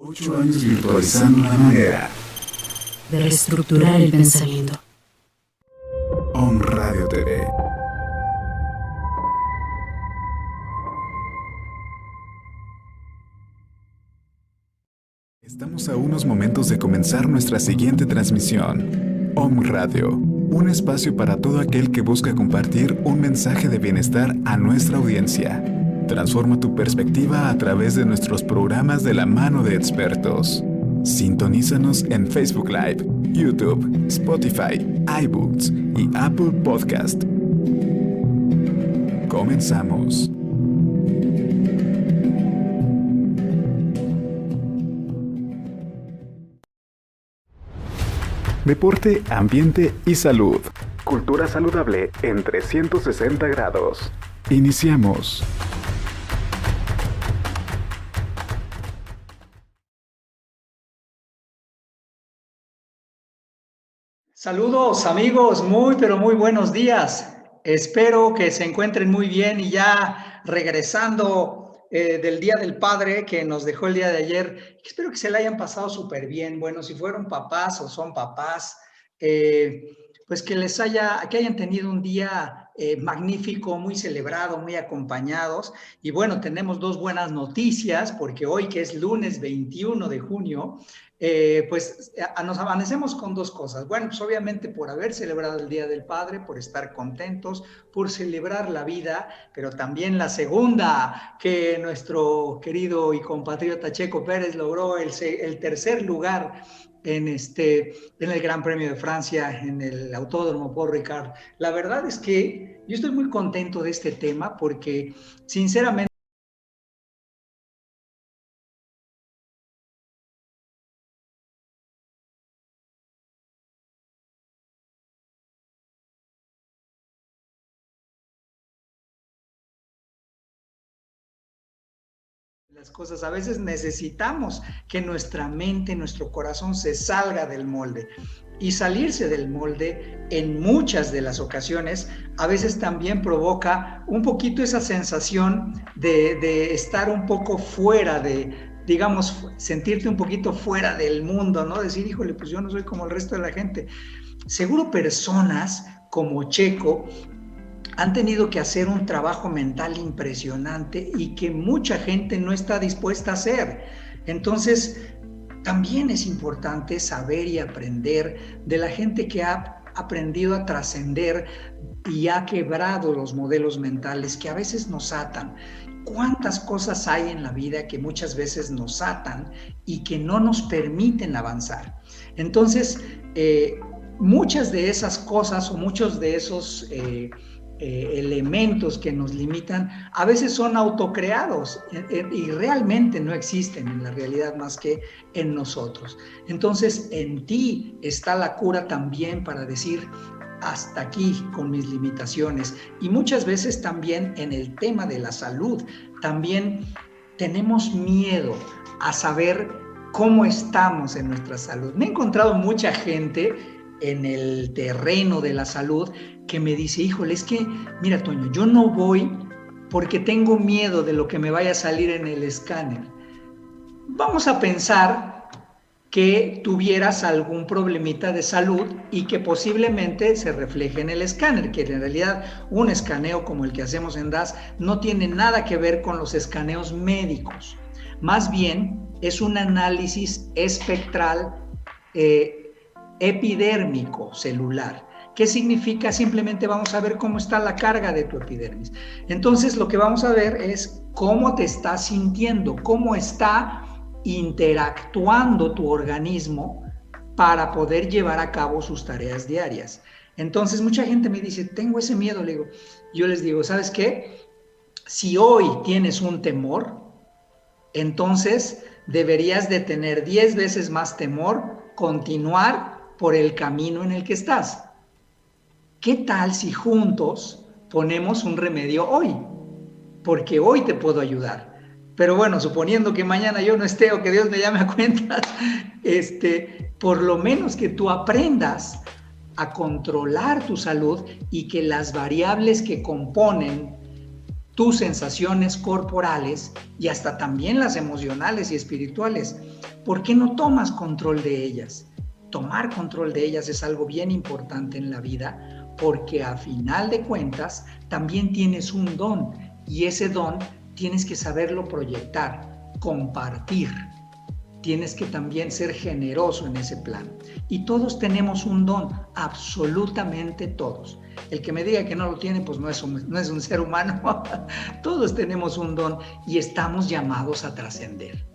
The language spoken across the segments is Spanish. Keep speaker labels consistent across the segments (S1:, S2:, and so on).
S1: 8 años virtualizando una manera
S2: de reestructurar el pensamiento.
S1: Om Radio TV. Estamos a unos momentos de comenzar nuestra siguiente transmisión. Om Radio, un espacio para todo aquel que busca compartir un mensaje de bienestar a nuestra audiencia. Transforma tu perspectiva a través de nuestros programas de la mano de expertos. Sintonízanos en Facebook Live, YouTube, Spotify, iBooks y Apple Podcast. Comenzamos. Deporte, ambiente y salud. Cultura saludable en 360 grados. Iniciamos.
S3: Saludos amigos, pero muy buenos días. Espero que se encuentren muy bien y ya regresando del Día del Padre que nos dejó el día de ayer. Espero que se la hayan pasado súper bien. Bueno, si fueron papás o son papás, pues que hayan tenido un día magnífico, muy celebrado, muy acompañados. Y bueno, tenemos dos buenas noticias porque hoy, que es lunes 21 de junio, nos amanecemos con dos cosas. Bueno, pues obviamente por haber celebrado el Día del Padre, por estar contentos, por celebrar la vida, pero también la segunda, que nuestro querido y compatriota Checo Pérez logró el tercer lugar en el Gran Premio de Francia, en el Autódromo Paul Ricard. La verdad es que yo estoy muy contento de este tema porque, sinceramente, las cosas, a veces necesitamos que nuestra mente, nuestro corazón se salga del molde, y salirse del molde en muchas de las ocasiones a veces también provoca un poquito esa sensación de estar un poco fuera digamos, sentirte un poquito fuera del mundo, ¿no? Decir, híjole, pues yo no soy como el resto de la gente. Seguro personas como Checo han tenido que hacer un trabajo mental impresionante y que mucha gente no está dispuesta a hacer. Entonces, también es importante saber y aprender de la gente que ha aprendido a trascender y ha quebrado los modelos mentales que a veces nos atan. ¿Cuántas cosas hay en la vida que muchas veces nos atan y que no nos permiten avanzar? Entonces, muchas de esas cosas o muchos de esos elementos que nos limitan a veces son autocreados y realmente no existen en la realidad más que en nosotros. Entonces, en ti está la cura también para decir hasta aquí con mis limitaciones. Y muchas veces también en el tema de la salud, también tenemos miedo a saber cómo estamos en nuestra salud. Me he encontrado mucha gente en el terreno de la salud que me dice, híjole, es que, mira, Toño, yo no voy porque tengo miedo de lo que me vaya a salir en el escáner. Vamos a pensar que tuvieras algún problemita de salud y que posiblemente se refleje en el escáner, que en realidad un escaneo como el que hacemos en DAS no tiene nada que ver con los escaneos médicos. Más bien es un análisis espectral epidérmico celular. ¿Qué significa? Simplemente vamos a ver cómo está la carga de tu epidermis. Entonces, lo que vamos a ver es cómo te estás sintiendo, cómo está interactuando tu organismo para poder llevar a cabo sus tareas diarias. Entonces, mucha gente me dice, tengo ese miedo. Yo les digo, ¿sabes qué? Si hoy tienes un temor, entonces deberías de tener 10 veces más temor, continuar por el camino en el que estás. ¿Qué tal si juntos ponemos un remedio hoy? Porque hoy te puedo ayudar. Pero bueno, suponiendo que mañana yo no esté o que Dios me llame a cuentas, por lo menos que tú aprendas a controlar tu salud y que las variables que componen tus sensaciones corporales y hasta también las emocionales y espirituales. ¿Por qué no tomas control de ellas? Tomar control de ellas es algo bien importante en la vida, porque a final de cuentas también tienes un don, y ese don tienes que saberlo proyectar, compartir. Tienes que también ser generoso en ese plan. Y todos tenemos un don, absolutamente todos. El que me diga que no lo tiene, pues no es un ser humano. Todos tenemos un don y estamos llamados a trascender.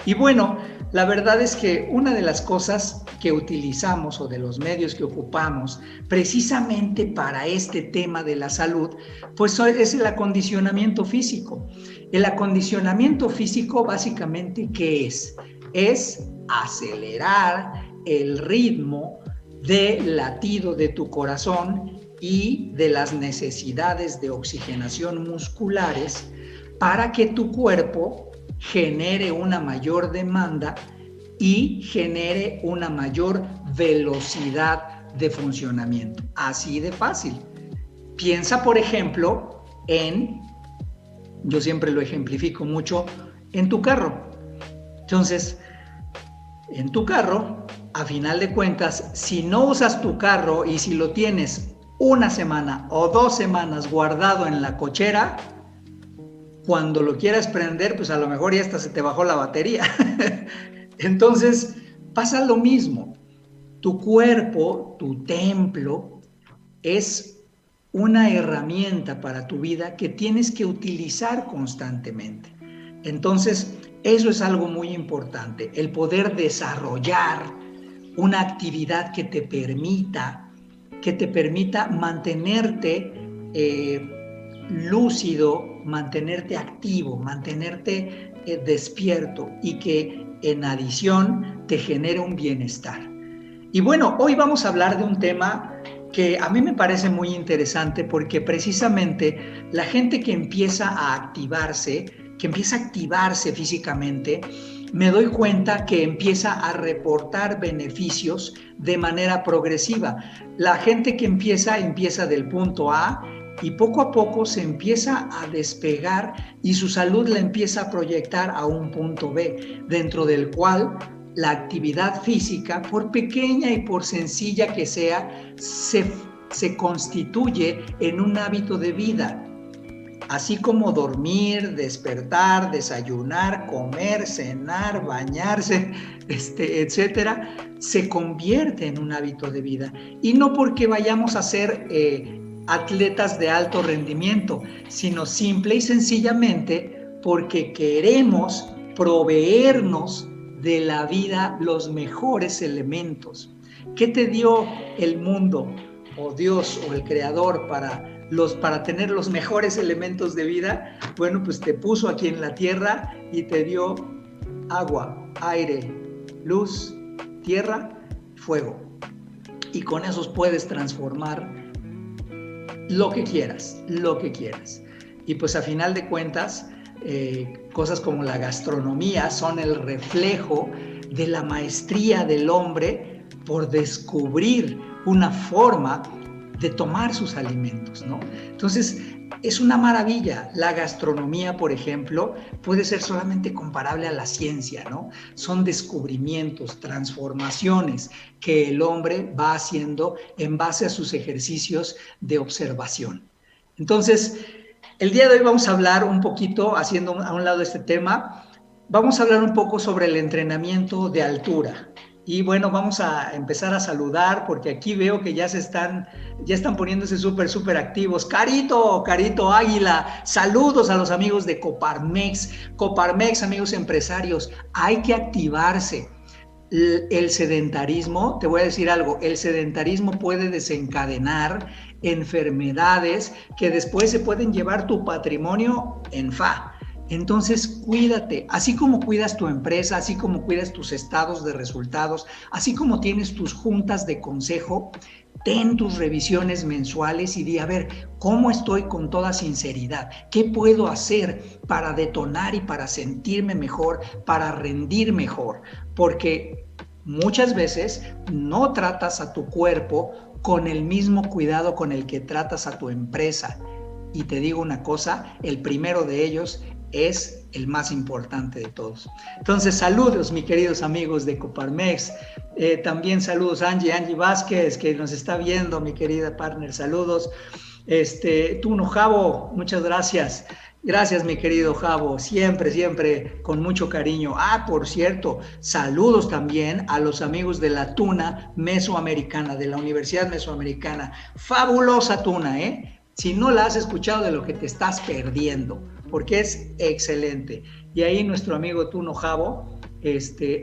S3: Y bueno, la verdad es que una de las cosas que utilizamos o de los medios que ocupamos precisamente para este tema de la salud, pues es el acondicionamiento físico. El acondicionamiento físico básicamente, ¿qué es? Es acelerar el ritmo del latido de tu corazón y de las necesidades de oxigenación musculares para que tu cuerpo genere una mayor demanda y genere una mayor velocidad de funcionamiento. Así de fácil. Piensa, por ejemplo, yo siempre lo ejemplifico mucho, en tu carro. Entonces, en tu carro, a final de cuentas, si no usas tu carro y si lo tienes una semana o 2 semanas guardado en la cochera, cuando lo quieras prender, pues a lo mejor ya hasta se te bajó la batería. Entonces, pasa lo mismo. Tu cuerpo, tu templo, es una herramienta para tu vida que tienes que utilizar constantemente. Entonces, eso es algo muy importante, el poder desarrollar una actividad que te permita mantenerte lúcido, mantenerte activo, mantenerte despierto y que en adición te genere un bienestar. Y bueno, hoy vamos a hablar de un tema que a mí me parece muy interesante porque precisamente la gente que empieza a activarse físicamente, me doy cuenta que empieza a reportar beneficios de manera progresiva. La gente que empieza del punto A y poco a poco se empieza a despegar y su salud la empieza a proyectar a un punto B, dentro del cual la actividad física, por pequeña y por sencilla que sea, se constituye en un hábito de vida. Así como dormir, despertar, desayunar, comer, cenar, bañarse, etcétera, se convierte en un hábito de vida. Y no porque vayamos a ser atletas de alto rendimiento, sino simple y sencillamente porque queremos proveernos de la vida los mejores elementos. ¿Qué te dio el mundo o Dios o el Creador para tener los mejores elementos de vida? Bueno, pues te puso aquí en la tierra y te dio agua, aire, luz, tierra, fuego. Y con esos puedes transformar lo que quieras. Y pues a final de cuentas, cosas como la gastronomía son el reflejo de la maestría del hombre por descubrir una forma de tomar sus alimentos, ¿no? Entonces, es una maravilla. La gastronomía, por ejemplo, puede ser solamente comparable a la ciencia, ¿no? Son descubrimientos, transformaciones que el hombre va haciendo en base a sus ejercicios de observación. Entonces, el día de hoy vamos a hablar un poquito, haciendo a un lado este tema, vamos a hablar un poco sobre el entrenamiento de altura. Y bueno, vamos a empezar a saludar porque aquí veo que ya están poniéndose súper activos. Carito Águila, saludos a los amigos de Coparmex. Coparmex, amigos empresarios, hay que activarse. El sedentarismo, te voy a decir algo, el sedentarismo puede desencadenar enfermedades que después se pueden llevar tu patrimonio en fa. Entonces, cuídate, así como cuidas tu empresa, así como cuidas tus estados de resultados, así como tienes tus juntas de consejo, ten tus revisiones mensuales y di, a ver, ¿cómo estoy con toda sinceridad? ¿Qué puedo hacer para detonar y para sentirme mejor, para rendir mejor? Porque muchas veces no tratas a tu cuerpo con el mismo cuidado con el que tratas a tu empresa. y te digo una cosa, el primero de ellos es el más importante de todos. Entonces, saludos, mis queridos amigos de Coparmex. También saludos a Angie Vázquez, que nos está viendo, mi querida partner, saludos. Tuno Javo, muchas gracias. Gracias, mi querido Javo, siempre con mucho cariño. Por cierto, saludos también a los amigos de la Tuna Mesoamericana, de la Universidad Mesoamericana. Fabulosa Tuna, ¿eh? Si no la has escuchado, de lo que te estás perdiendo, porque es excelente. Y ahí nuestro amigo Tuno Javo,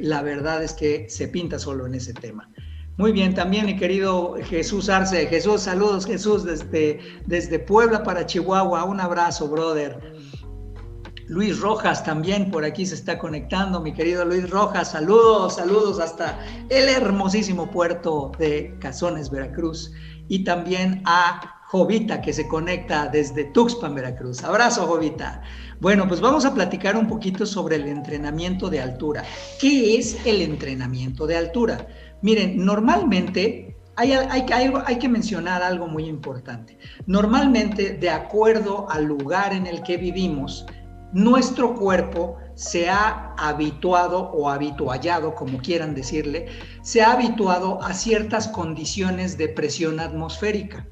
S3: la verdad es que se pinta solo en ese tema. Muy bien, también mi querido Jesús Arce. Jesús, saludos Jesús desde Puebla para Chihuahua. Un abrazo, brother. Luis Rojas también por aquí se está conectando, mi querido Luis Rojas. Saludos hasta el hermosísimo puerto de Cazones, Veracruz. Y también a Jovita, que se conecta desde Tuxpan, Veracruz. Abrazo, Jovita. Bueno, pues vamos a platicar un poquito sobre el entrenamiento de altura. ¿Qué es el entrenamiento de altura? Miren, normalmente hay que mencionar algo muy importante. Normalmente, de acuerdo al lugar en el que vivimos, nuestro cuerpo se ha habituado o habituallado, como quieran decirle, se ha habituado a ciertas condiciones de presión atmosférica.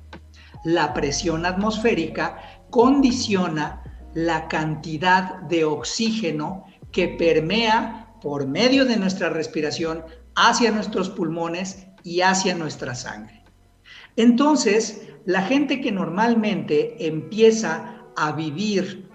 S3: La presión atmosférica condiciona la cantidad de oxígeno que permea por medio de nuestra respiración hacia nuestros pulmones y hacia nuestra sangre. Entonces, la gente que normalmente empieza a vivir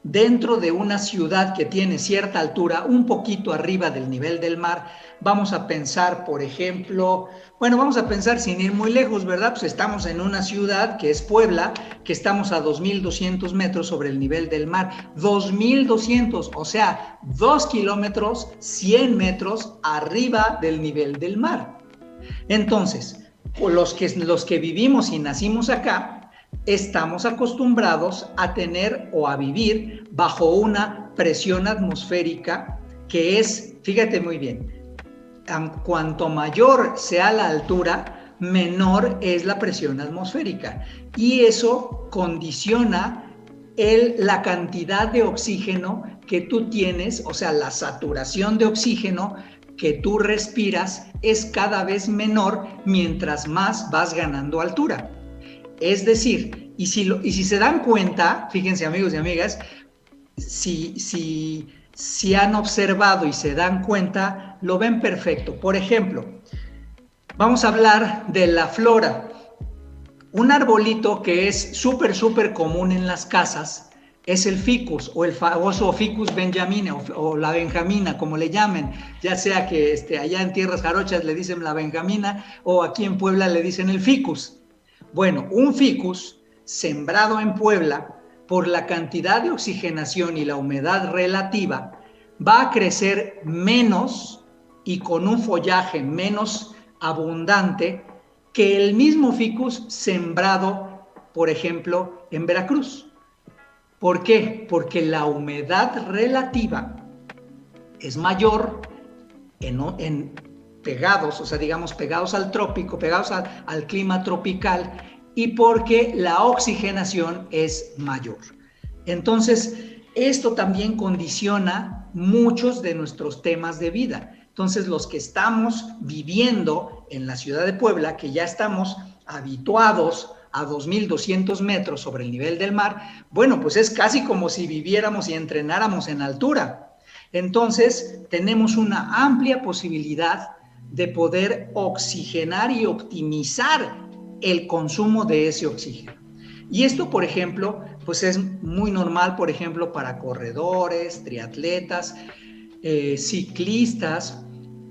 S3: dentro de una ciudad que tiene cierta altura, un poquito arriba del nivel del mar, vamos a pensar, por ejemplo, vamos a pensar sin ir muy lejos, ¿verdad? Pues estamos en una ciudad que es Puebla, que estamos a 2,200 metros sobre el nivel del mar. 2,200, o sea, 2 kilómetros, 100 metros arriba del nivel del mar. Entonces, los que vivimos y nacimos acá, estamos acostumbrados a tener o a vivir bajo una presión atmosférica que es, fíjate muy bien, cuanto mayor sea la altura, menor es la presión atmosférica. Y eso condiciona la cantidad de oxígeno que tú tienes, o sea, la saturación de oxígeno que tú respiras es cada vez menor mientras más vas ganando altura. Es decir, y si se dan cuenta, fíjense amigos y amigas, si han observado y se dan cuenta, lo ven perfecto. Por ejemplo, vamos a hablar de la flora. Un arbolito que es súper común en las casas es el ficus o el famoso ficus benjamina o la benjamina, como le llamen, ya sea que allá en tierras jarochas le dicen la benjamina o aquí en Puebla le dicen el ficus. Bueno, un ficus sembrado en Puebla, por la cantidad de oxigenación y la humedad relativa, va a crecer menos y con un follaje menos abundante que el mismo ficus sembrado, por ejemplo, en Veracruz. ¿Por qué? Porque la humedad relativa es mayor pegados, o sea, digamos, pegados al trópico, pegados al clima tropical, y porque la oxigenación es mayor. Entonces, esto también condiciona muchos de nuestros temas de vida. Entonces, los que estamos viviendo en la ciudad de Puebla, que ya estamos habituados a 2,200 metros sobre el nivel del mar, bueno, pues es casi como si viviéramos y entrenáramos en altura. Entonces, tenemos una amplia posibilidad de poder oxigenar y optimizar el consumo de ese oxígeno. Y esto, por ejemplo, pues es muy normal, por ejemplo, para corredores, triatletas, ciclistas,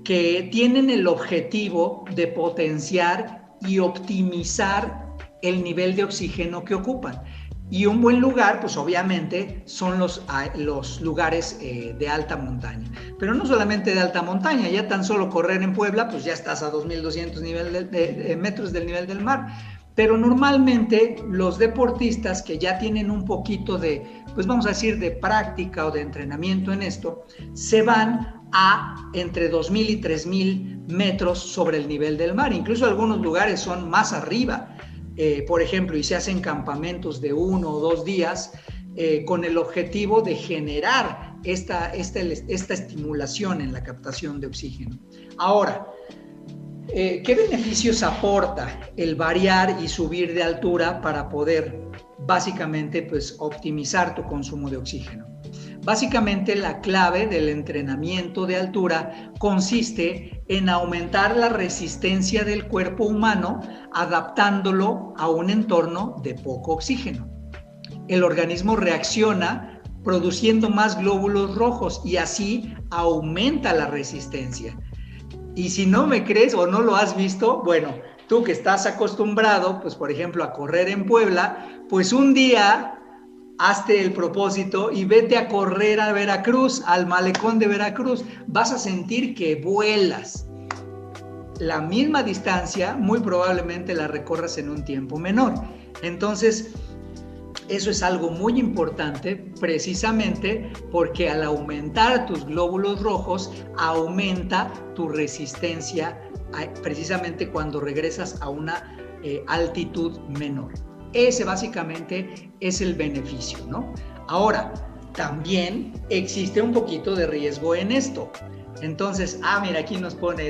S3: que tienen el objetivo de potenciar y optimizar el nivel de oxígeno que ocupan. Y un buen lugar, pues obviamente, son los lugares de alta montaña. Pero no solamente de alta montaña, ya tan solo correr en Puebla, pues ya estás a 2,200 metros del nivel del mar. Pero normalmente los deportistas que ya tienen un poquito de, pues vamos a decir, de práctica o de entrenamiento en esto, se van a entre 2,000 y 3,000 metros sobre el nivel del mar. Incluso algunos lugares son más arriba. por ejemplo, y se hacen campamentos de 1 o 2 días con el objetivo de generar esta estimulación en la captación de oxígeno. Ahora, ¿qué beneficios aporta el variar y subir de altura para poder básicamente pues, optimizar tu consumo de oxígeno? Básicamente la clave del entrenamiento de altura consiste en aumentar la resistencia del cuerpo humano adaptándolo a un entorno de poco oxígeno. El organismo reacciona produciendo más glóbulos rojos y así aumenta la resistencia. Y si no me crees o no lo has visto, bueno, tú que estás acostumbrado, pues por ejemplo, a correr en Puebla, pues un día hazte el propósito y vete a correr a Veracruz, al malecón de Veracruz. Vas a sentir que vuelas. La misma distancia, muy probablemente la recorras en un tiempo menor. Entonces, eso es algo muy importante precisamente porque al aumentar tus glóbulos rojos, aumenta tu resistencia precisamente cuando regresas a una altitud menor. Ese básicamente es el beneficio, ¿no? Ahora, también existe un poquito de riesgo en esto. Entonces, mira, aquí nos pone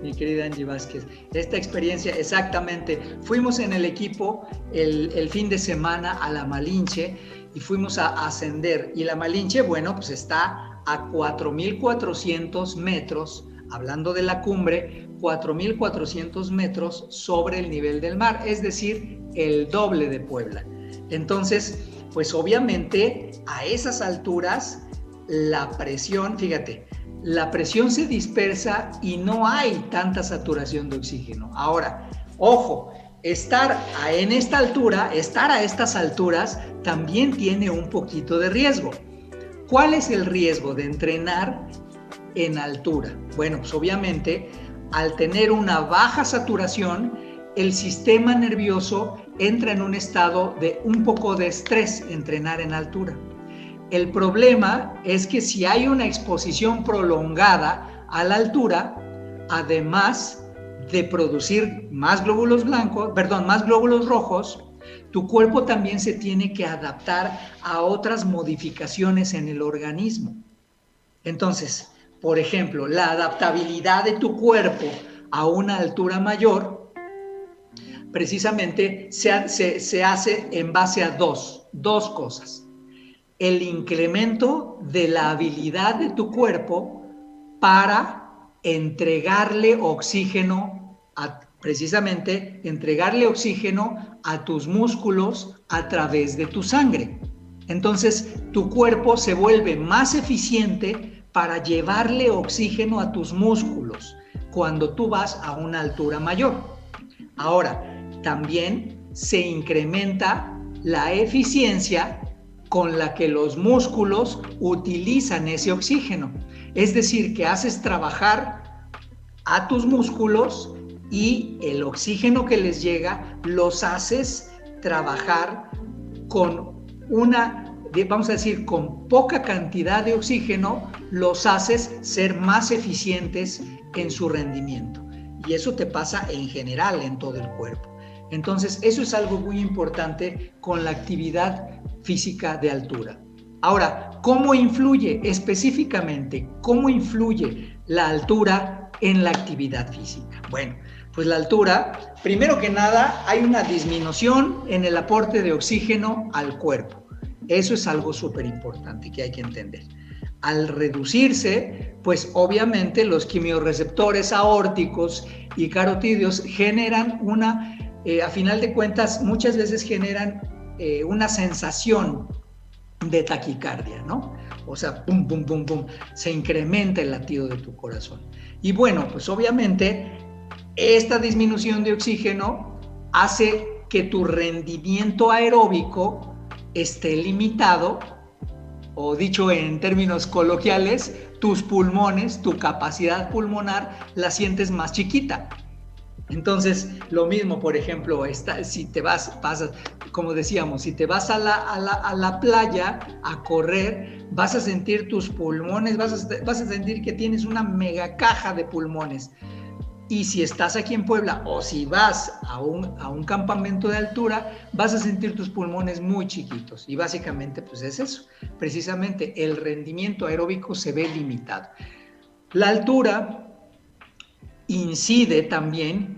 S3: mi querida Angie Vázquez, esta experiencia exactamente. Fuimos en el equipo el fin de semana a la Malinche y fuimos a ascender. Y la Malinche, bueno, pues está a 4,400 metros, hablando de la cumbre, 4,400 metros sobre el nivel del mar, es decir, el doble de Puebla. Entonces, pues obviamente a esas alturas la presión, fíjate, la presión se dispersa y no hay tanta saturación de oxígeno. Ahora, ojo, estar a estas alturas también tiene un poquito de riesgo. ¿Cuál es el riesgo de entrenar en altura? Bueno, pues obviamente al tener una baja saturación, el sistema nervioso entra en un estado de un poco de estrés entrenar en altura. El problema es que si hay una exposición prolongada a la altura, además de producir más glóbulos rojos, tu cuerpo también se tiene que adaptar a otras modificaciones en el organismo. Entonces, por ejemplo, la adaptabilidad de tu cuerpo a una altura mayor precisamente se hace en base a dos cosas. El incremento de la habilidad de tu cuerpo para entregarle oxígeno, precisamente entregarle oxígeno a tus músculos a través de tu sangre. Entonces, tu cuerpo se vuelve más eficiente para llevarle oxígeno a tus músculos cuando tú vas a una altura mayor. Ahora, también se incrementa la eficiencia con la que los músculos utilizan ese oxígeno. Es decir, que haces trabajar a tus músculos y el oxígeno que les llega los haces trabajar con con poca cantidad de oxígeno, los haces ser más eficientes en su rendimiento. Y eso te pasa en general en todo el cuerpo. Entonces, eso es algo muy importante con la actividad física de altura. Ahora, ¿cómo influye específicamente? ¿Cómo influye la altura en la actividad física? Bueno, pues la altura, primero que nada, hay una disminución en el aporte de oxígeno al cuerpo. Eso es algo súper importante que hay que entender. Al reducirse, pues obviamente los quimiorreceptores aórticos y carotídeos generan a final de cuentas, muchas veces generan una sensación de taquicardia, ¿no? O sea, pum, pum, pum, pum, se incrementa el latido de tu corazón. Y bueno, pues obviamente esta disminución de oxígeno hace que tu rendimiento aeróbico esté limitado, o dicho en términos coloquiales, tus pulmones, tu capacidad pulmonar la sientes más chiquita. Entonces, lo mismo, por ejemplo, si te vas, como decíamos, si te vas a la playa a correr, vas a sentir tus pulmones, vas a sentir que tienes una mega caja de pulmones. Y si estás aquí en Puebla o si vas a un campamento de altura, vas a sentir tus pulmones muy chiquitos. Y básicamente pues es eso. Precisamente el rendimiento aeróbico se ve limitado. La altura incide también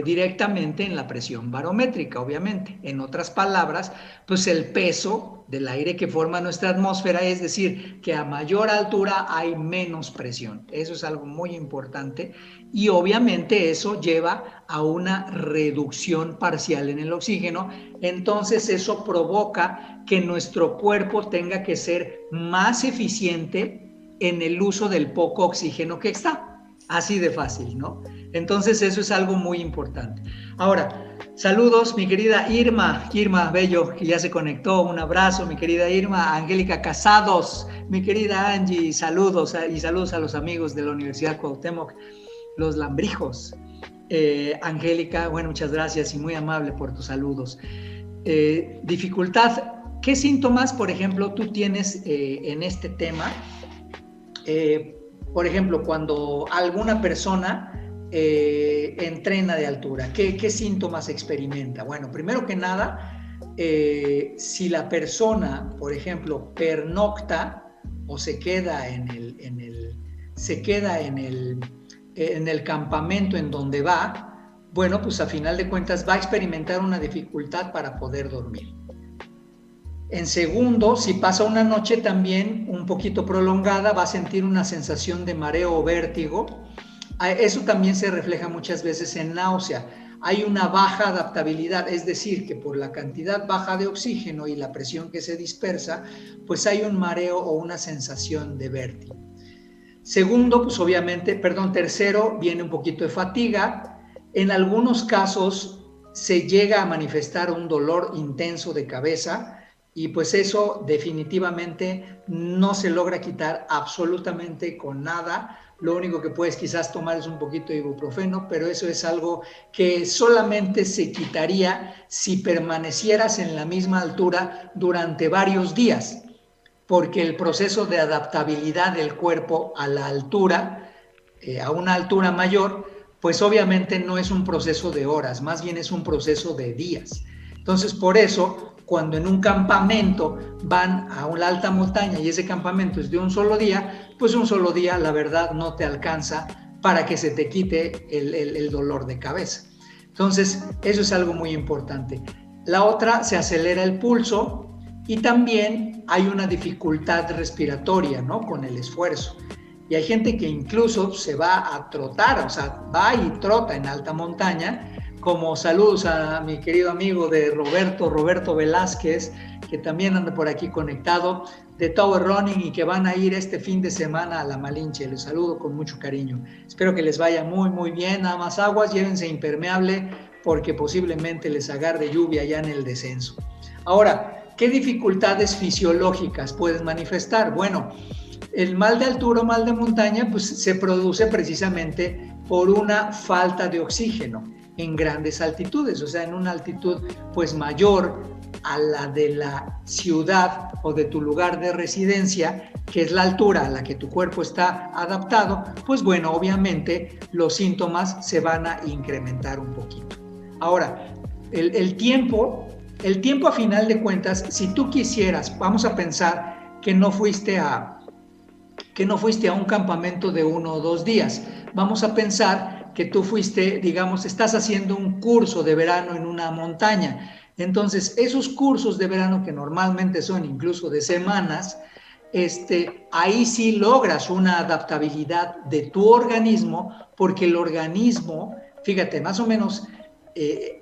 S3: directamente en la presión barométrica, obviamente. En otras palabras, pues el peso del aire que forma nuestra atmósfera, es decir, que a mayor altura hay menos presión. Eso es algo muy importante y obviamente eso lleva a una reducción parcial en el oxígeno. Entonces eso provoca que nuestro cuerpo tenga que ser más eficiente en el uso del poco oxígeno que está. Así de fácil, ¿no? Entonces eso es algo muy importante. Ahora, saludos, mi querida Irma Bello, que ya se conectó. Un abrazo, mi querida Irma. Angélica Casados, mi querida Angie, saludos y saludos a los amigos de la Universidad Cuauhtémoc, los Lambrijos. Angélica, bueno, muchas gracias y muy amable por tus saludos. Dificultad, ¿qué síntomas, por ejemplo, tú tienes en este tema? Por ejemplo, cuando alguna persona entrena de altura, ¿qué síntomas experimenta? Bueno, primero que nada, si la persona, por ejemplo, pernocta o se queda en el campamento en donde va, bueno, pues a final de cuentas va a experimentar una dificultad para poder dormir. En segundo, si pasa una noche también un poquito prolongada, va a sentir una sensación de mareo o vértigo. Eso también se refleja muchas veces en náusea. Hay una baja adaptabilidad, es decir, que por la cantidad baja de oxígeno y la presión que se dispersa, pues hay un mareo o una sensación de vértigo. Segundo, pues obviamente, tercero, viene un poquito de fatiga. En algunos casos se llega a manifestar un dolor intenso de cabeza. Y pues eso definitivamente no se logra quitar absolutamente con nada. Lo único que puedes quizás tomar es un poquito de ibuprofeno, pero eso es algo que solamente se quitaría si permanecieras en la misma altura durante varios días, porque el proceso de adaptabilidad del cuerpo a la altura, a una altura mayor, pues obviamente no es un proceso de horas, más bien es un proceso de días. Entonces, por eso, cuando en un campamento van a una alta montaña y ese campamento es de un solo día, pues un solo día, la verdad, no te alcanza para que se te quite el dolor de cabeza. Entonces, eso es algo muy importante. La otra, se acelera el pulso y también hay una dificultad respiratoria, ¿no? Con el esfuerzo. Y hay gente que incluso se va a trotar, o sea, va y trota en alta montaña. Como saludos a mi querido amigo de Roberto Velázquez, que también anda por aquí conectado, de Tower Running y que van a ir este fin de semana a La Malinche. Les saludo con mucho cariño. Espero que les vaya muy, muy bien. Nada más aguas, llévense impermeable porque posiblemente les agarre lluvia ya en el descenso. Ahora, ¿qué dificultades fisiológicas puedes manifestar? Bueno, el mal de altura o mal de montaña pues se produce precisamente por una falta de oxígeno en grandes altitudes, o sea, en una altitud pues mayor a la de la ciudad o de tu lugar de residencia, que es la altura a la que tu cuerpo está adaptado, pues bueno, obviamente los síntomas se van a incrementar un poquito. Ahora, el tiempo a final de cuentas, si tú quisieras, vamos a pensar que no fuiste a un campamento de 1 o 2 días, vamos a pensar que tú fuiste, digamos, estás haciendo un curso de verano en una montaña. Entonces, esos cursos de verano que normalmente son incluso de semanas, ahí sí logras una adaptabilidad de tu organismo, porque el organismo, fíjate, más o menos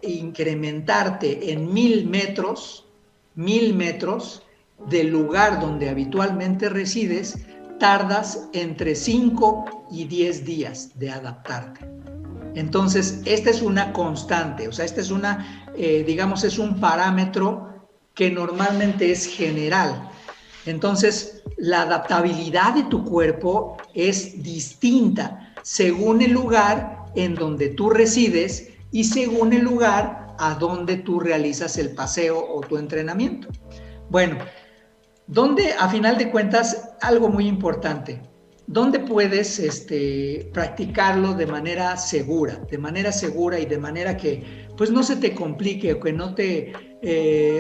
S3: incrementarte en 1000 metros del lugar donde habitualmente resides, tardas entre 5 y 10 días de adaptarte. Entonces, esta es una constante, o sea, esta es es un parámetro que normalmente es general. Entonces, la adaptabilidad de tu cuerpo es distinta según el lugar en donde tú resides y según el lugar a donde tú realizas el paseo o tu entrenamiento. Bueno, donde a final de cuentas, algo muy importante, ¿dónde puedes practicarlo de manera segura y de manera que pues no se te complique o que no te...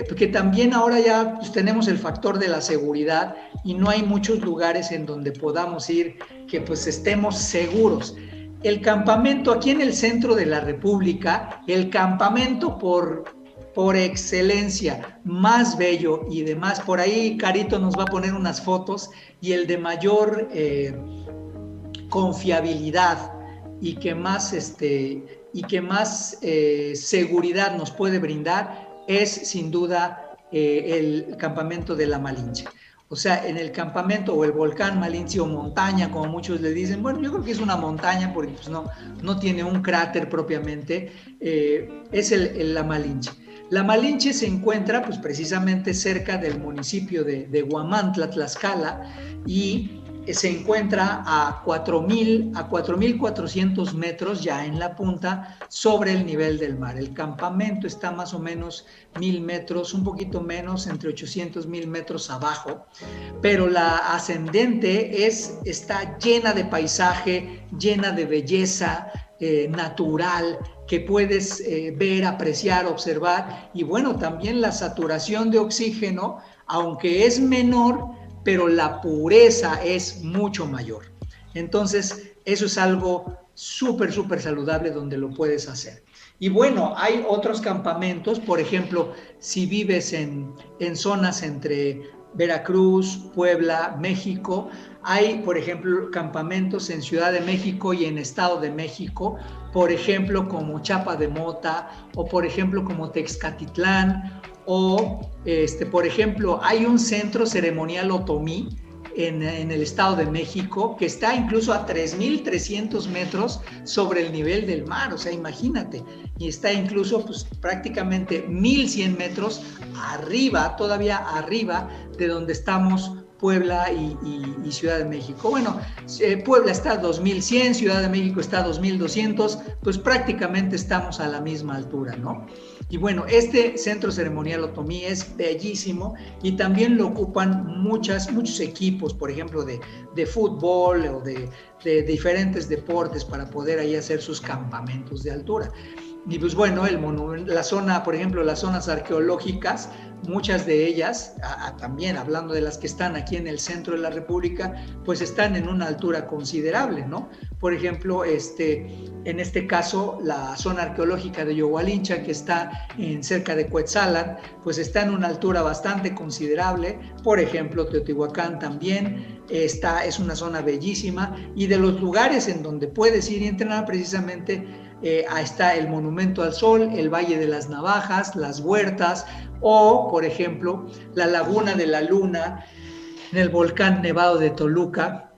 S3: porque también ahora ya pues, tenemos el factor de la seguridad y no hay muchos lugares en donde podamos ir que pues estemos seguros. El campamento aquí en el centro de la República, el campamento por excelencia, más bello y demás. Por ahí Carito nos va a poner unas fotos y el de mayor confiabilidad y que más, seguridad nos puede brindar es sin duda el campamento de la Malinche. O sea, en el campamento o el volcán Malinche o montaña, como muchos le dicen, bueno, yo creo que es una montaña porque pues, no tiene un cráter propiamente, es la Malinche. La Malinche se encuentra pues, precisamente cerca del municipio de Huamantla, Tlaxcala, y se encuentra a 4.400 metros ya en la punta sobre el nivel del mar. El campamento está más o menos 1.000 metros, un poquito menos, entre 800 1.000 metros abajo, pero la ascendente está llena de paisaje, llena de belleza natural, que puedes ver, apreciar, observar, y bueno, también la saturación de oxígeno, aunque es menor, pero la pureza es mucho mayor. Entonces, eso es algo súper saludable donde lo puedes hacer. Y bueno, hay otros campamentos, por ejemplo, si vives en zonas entre Veracruz, Puebla, México, hay, por ejemplo, campamentos en Ciudad de México y en Estado de México, por ejemplo, como Chapa de Mota, o por ejemplo, como Texcatitlán, o, por ejemplo, hay un centro ceremonial otomí en el Estado de México que está incluso a 3.300 metros sobre el nivel del mar, o sea, imagínate, y está incluso pues, prácticamente 1.100 metros arriba, todavía arriba de donde estamos Puebla y Ciudad de México. Bueno, Puebla está a 2.100, Ciudad de México está a 2.200, pues prácticamente estamos a la misma altura, ¿no? Y bueno, este centro ceremonial otomí es bellísimo y también lo ocupan muchos equipos, por ejemplo, de fútbol o de diferentes deportes para poder ahí hacer sus campamentos de altura. Y pues bueno, la zona, por ejemplo, las zonas arqueológicas, muchas de ellas, también hablando de las que están aquí en el centro de la República, pues están en una altura considerable, ¿no? Por ejemplo, en este caso, la zona arqueológica de Yogualincha, que está cerca de Cuetzalan, pues está en una altura bastante considerable. Por ejemplo, Teotihuacán también es una zona bellísima, y de los lugares en donde puedes ir y entrenar precisamente ahí está el Monumento al Sol, el Valle de las Navajas, las Huertas, o por ejemplo la Laguna de la Luna en el volcán Nevado de Toluca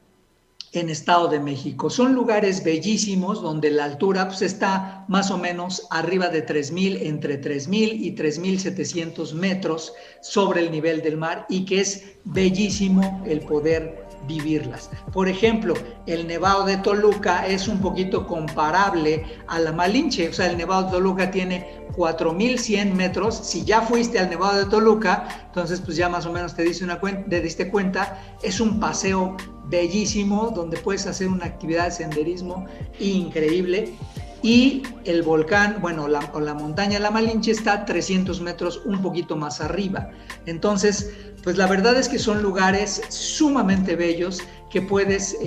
S3: en Estado de México. Son lugares bellísimos donde la altura pues, está más o menos arriba de 3.000, entre 3.000 y 3.700 metros sobre el nivel del mar, y que es bellísimo el poder vivirlas. Por ejemplo, el Nevado de Toluca es un poquito comparable a la Malinche, o sea, el Nevado de Toluca tiene 4.100 metros. Si ya fuiste al Nevado de Toluca, entonces pues ya más o menos te diste cuenta, es un paseo bellísimo donde puedes hacer una actividad de senderismo increíble. Y el volcán, bueno, la montaña La Malinche está a 300 metros, un poquito más arriba. Entonces, pues la verdad es que son lugares sumamente bellos que puedes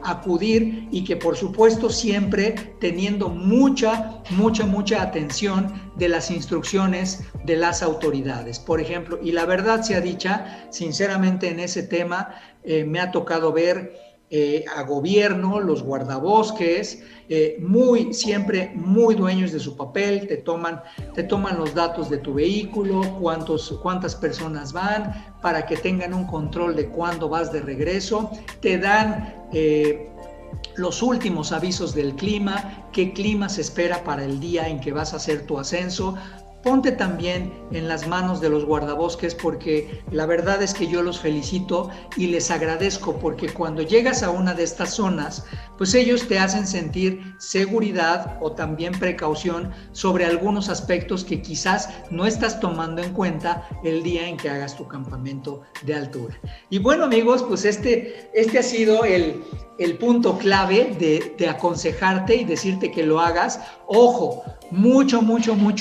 S3: acudir, y que por supuesto siempre teniendo mucha atención de las instrucciones de las autoridades. Por ejemplo, y la verdad sea dicha, sinceramente en ese tema me ha tocado ver a gobierno, los guardabosques, siempre muy dueños de su papel, te toman los datos de tu vehículo, cuántas personas van, para que tengan un control de cuándo vas de regreso, te dan los últimos avisos del clima, qué clima se espera para el día en que vas a hacer tu ascenso. ponte también en las manos de los guardabosques, porque la verdad es que yo los felicito y les agradezco, porque cuando llegas a una de estas zonas, pues ellos te hacen sentir seguridad o también precaución sobre algunos aspectos que quizás no estás tomando en cuenta el día en que hagas tu campamento de altura. Y bueno, amigos, pues este ha sido el punto clave de aconsejarte y decirte que lo hagas. Ojo, mucho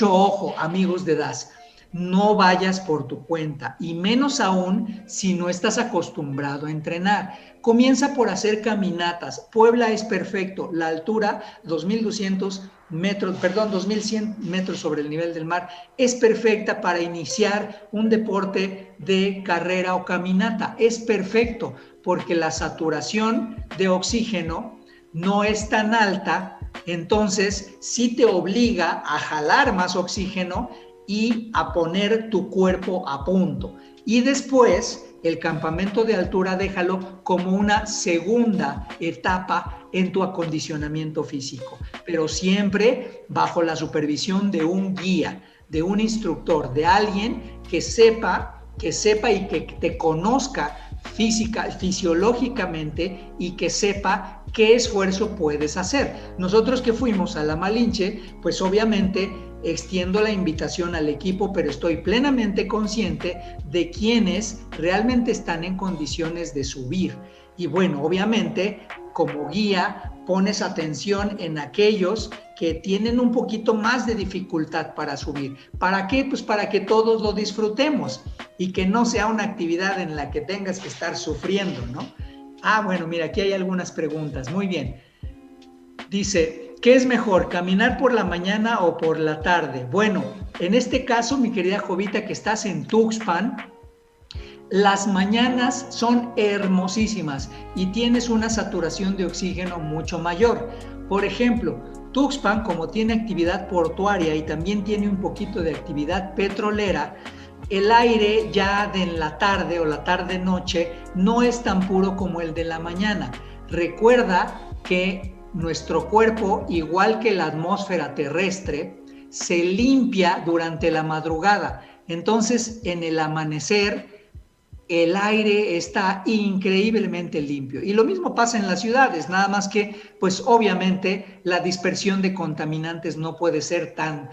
S3: ojo, amigos de DAS. No vayas por tu cuenta, y menos aún si no estás acostumbrado a entrenar. Comienza por hacer caminatas. Puebla es perfecto. La altura, 2100 metros sobre el nivel del mar, es perfecta para iniciar un deporte de carrera o caminata. Es perfecto porque la saturación de oxígeno no es tan alta, entonces sí te obliga a jalar más oxígeno y a poner tu cuerpo a punto. Y después, el campamento de altura déjalo como una segunda etapa en tu acondicionamiento físico, pero siempre bajo la supervisión de un guía, de un instructor, de alguien que sepa y que te conozca fisiológicamente y que sepa qué esfuerzo puedes hacer. Nosotros que fuimos a la Malinche, pues obviamente extiendo la invitación al equipo, pero estoy plenamente consciente de quienes realmente están en condiciones de subir. Y bueno, obviamente, como guía, pones atención en aquellos que tienen un poquito más de dificultad para subir. ¿Para qué? Pues para que todos lo disfrutemos y que no sea una actividad en la que tengas que estar sufriendo, ¿no? Bueno, mira, aquí hay algunas preguntas. Muy bien. Dice, ¿qué es mejor, caminar por la mañana o por la tarde? Bueno, en este caso, mi querida Jovita, que estás en Tuxpan, las mañanas son hermosísimas y tienes una saturación de oxígeno mucho mayor. Por ejemplo, Tuxpan, como tiene actividad portuaria y también tiene un poquito de actividad petrolera, el aire ya de la tarde o la tarde-noche no es tan puro como el de la mañana. Recuerda que nuestro cuerpo, igual que la atmósfera terrestre, se limpia durante la madrugada. Entonces, en el amanecer, el aire está increíblemente limpio. Y lo mismo pasa en las ciudades, nada más que, pues obviamente, la dispersión de contaminantes no puede ser tan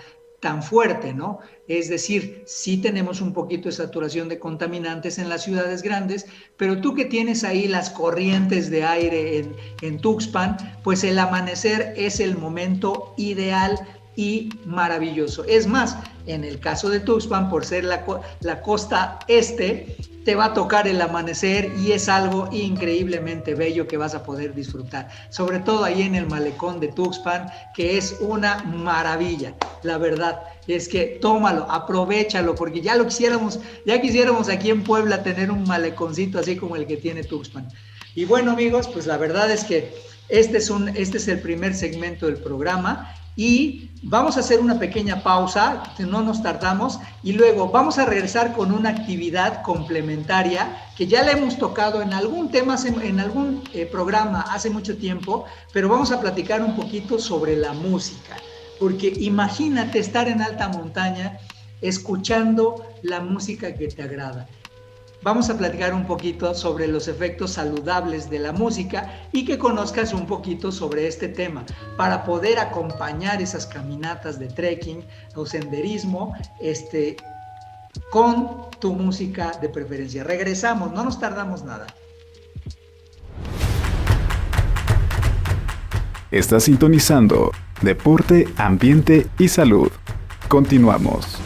S3: fuerte, ¿no? Es decir, sí tenemos un poquito de saturación de contaminantes en las ciudades grandes, pero tú que tienes ahí las corrientes de aire en Tuxpan, pues el amanecer es el momento ideal y maravilloso. Es más, en el caso de Tuxpan, por ser la costa este, te va a tocar el amanecer y es algo increíblemente bello que vas a poder disfrutar, sobre todo ahí en el malecón de Tuxpan, que es una maravilla. La verdad es que tómalo, aprovéchalo, porque ya quisiéramos aquí en Puebla tener un maleconcito así como el que tiene Tuxpan. Y bueno, amigos, pues la verdad es que este es el primer segmento del programa. Y vamos a hacer una pequeña pausa, no nos tardamos, y luego vamos a regresar con una actividad complementaria que ya la hemos tocado en algún tema, en algún programa hace mucho tiempo, pero vamos a platicar un poquito sobre la música, porque imagínate estar en alta montaña escuchando la música que te agrada. Vamos a platicar un poquito sobre los efectos saludables de la música y que conozcas un poquito sobre este tema para poder acompañar esas caminatas de trekking o senderismo con tu música de preferencia. Regresamos, no nos tardamos nada.
S1: Estás sintonizando Deporte, Ambiente y Salud. Continuamos.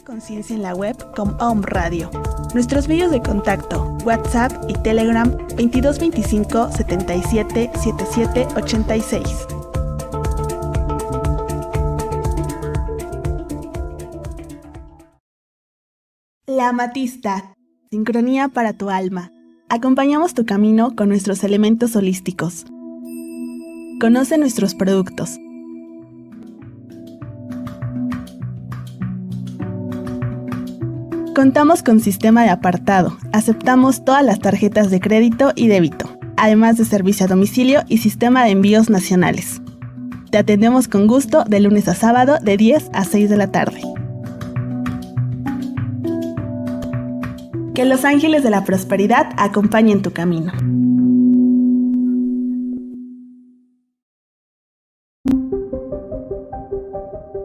S4: Conciencia en la web con Om Radio. Nuestros medios de contacto, WhatsApp y Telegram 2225 77 77 86. La Amatista. Sincronía para tu alma. Acompañamos tu camino con nuestros elementos holísticos. Conoce nuestros productos. Contamos con sistema de apartado. Aceptamos todas las tarjetas de crédito y débito. además de servicio a domicilio y sistema de envíos nacionales. Te atendemos con gusto de lunes a sábado de 10 a 6 de la tarde. Que los ángeles de la prosperidad acompañen tu camino.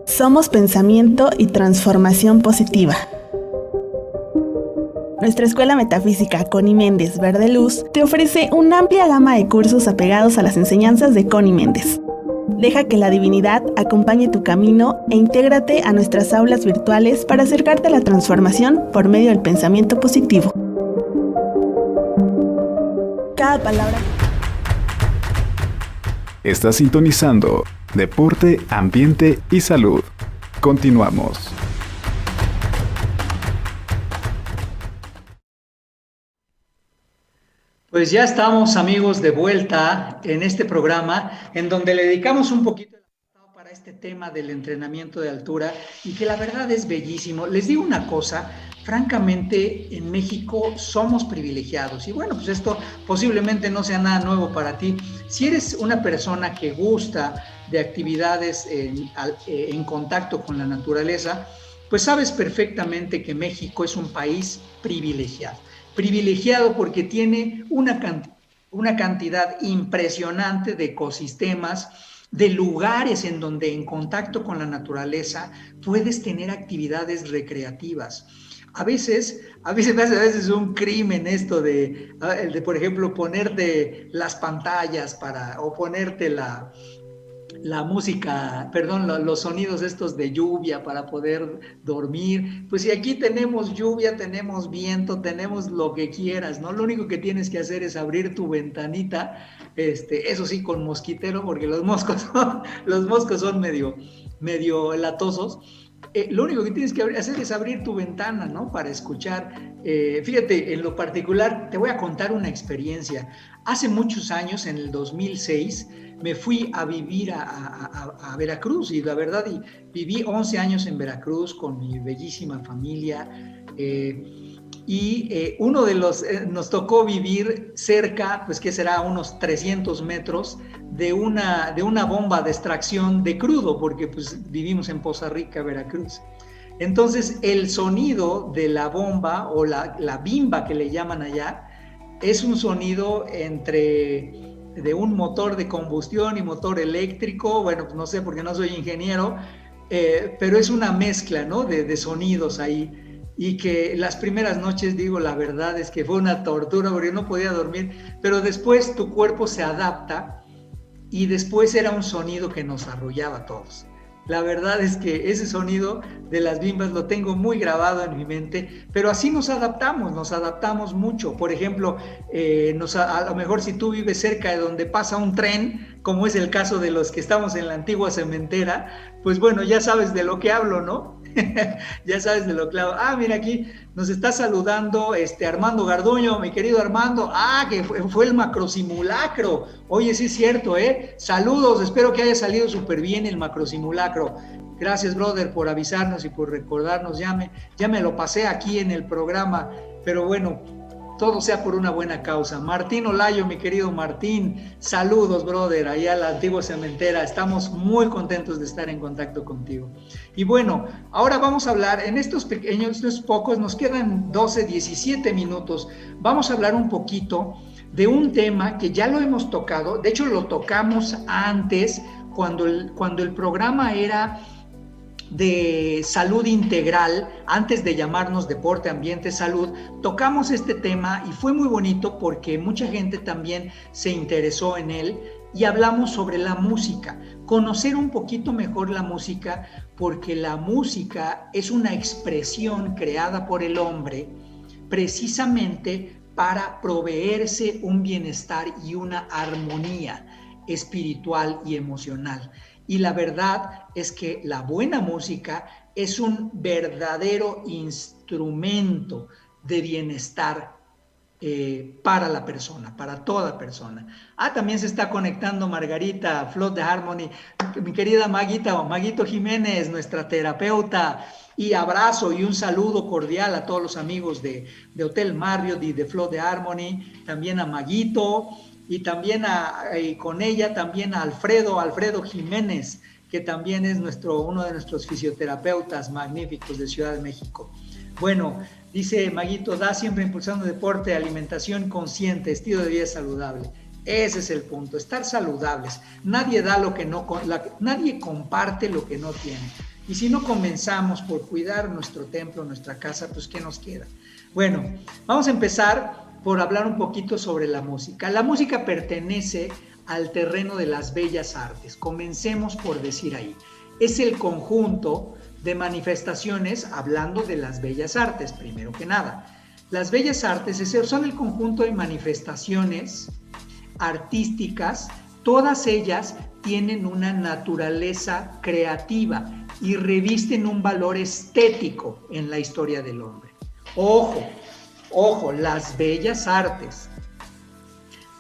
S4: Somos pensamiento y transformación positiva. Nuestra Escuela Metafísica Connie Méndez Verde Luz te ofrece una amplia gama de cursos apegados a las enseñanzas de Connie Méndez. Deja que la divinidad acompañe tu camino e intégrate a nuestras aulas virtuales para acercarte a la transformación por medio del pensamiento positivo. Cada palabra.
S1: Estás sintonizando Deporte, Ambiente y Salud. Continuamos.
S3: Pues ya estamos, amigos, de vuelta en este programa en donde le dedicamos un poquito para este tema del entrenamiento de altura y que la verdad es bellísimo. Les digo una cosa, francamente en México somos privilegiados y bueno, pues esto posiblemente no sea nada nuevo para ti. Si eres una persona que gusta de actividades en contacto con la naturaleza, pues sabes perfectamente que México es un país privilegiado. Privilegiado porque tiene una cantidad impresionante de ecosistemas, de lugares en donde en contacto con la naturaleza puedes tener actividades recreativas. A veces es un crimen esto de por ejemplo, ponerte las pantallas o ponerte la música, los sonidos estos de lluvia para poder dormir. Pues si aquí tenemos lluvia, tenemos viento, tenemos lo que quieras, ¿no? Lo único que tienes que hacer es abrir tu ventanita, eso sí, con mosquitero, porque los moscos son medio latosos. Lo único que tienes que hacer es abrir tu ventana, ¿no? Para escuchar. Fíjate, en lo particular, te voy a contar una experiencia. Hace muchos años, en el 2006, me fui a vivir a Veracruz y la verdad, viví 11 años en Veracruz con mi bellísima familia. Uno de nos tocó vivir cerca, pues que será unos 300 metros de una bomba de extracción de crudo, porque pues vivimos en Poza Rica, Veracruz. Entonces el sonido de la bomba o la bimba que le llaman allá es un sonido de un motor de combustión y motor eléctrico. Bueno, pues no sé porque no soy ingeniero, pero es una mezcla, ¿no? de sonidos ahí. Y que las primeras noches, digo, la verdad es que fue una tortura porque no podía dormir, pero después tu cuerpo se adapta y después era un sonido que nos arrullaba a todos. La verdad es que ese sonido de las bimbas lo tengo muy grabado en mi mente, pero así nos adaptamos mucho. Por ejemplo, a lo mejor si tú vives cerca de donde pasa un tren, como es el caso de los que estamos en la antigua cementera, pues bueno, ya sabes de lo que hablo, ¿no? Ya sabes de lo que hablo. Mira, aquí nos está saludando Armando Garduño, mi querido Armando. Que fue el macrosimulacro. Oye, sí es cierto, Saludos, espero que haya salido súper bien el macrosimulacro. Gracias, brother, por avisarnos y por recordarnos. Ya me lo pasé aquí en el programa, pero bueno, todo sea por una buena causa. Martín Olayo, mi querido Martín, saludos, brother, allá a la antigua cementera. Estamos muy contentos de estar en contacto contigo. Y bueno, ahora vamos a hablar, en estos pocos, nos quedan 12, 17 minutos, vamos a hablar un poquito de un tema que ya lo hemos tocado. De hecho, lo tocamos antes, cuando el programa era de salud integral, antes de llamarnos Deporte, Ambiente, Salud, tocamos este tema y fue muy bonito porque mucha gente también se interesó en él y hablamos sobre la música, conocer un poquito mejor la música, porque la música es una expresión creada por el hombre precisamente para proveerse un bienestar y una armonía espiritual y emocional. Y la verdad es que la buena música es un verdadero instrumento de bienestar para la persona, para toda persona. También se está conectando Margarita Flot de Harmony, mi querida Maguito Jiménez, nuestra terapeuta. Y abrazo y un saludo cordial a todos los amigos de Hotel Marriott y de Flot de Harmony, también a Maguito. y también y con ella también a Alfredo Jiménez, que también es uno de nuestros fisioterapeutas magníficos de Ciudad de México. Bueno, dice Maguito, da siempre impulsando deporte, alimentación consciente, estilo de vida saludable. Ese es el punto, estar saludables. Nadie da lo que no, nadie comparte lo que no tiene. Y si no comenzamos por cuidar nuestro templo, nuestra casa, pues ¿qué nos queda? Bueno, vamos a empezar por hablar un poquito sobre la música. La música pertenece al terreno de las bellas artes. Comencemos por decir ahí. Es el conjunto de manifestaciones, hablando de las bellas artes, primero que nada. Las bellas artes son el conjunto de manifestaciones artísticas, todas ellas tienen una naturaleza creativa y revisten un valor estético en la historia del hombre. Ojo, las bellas artes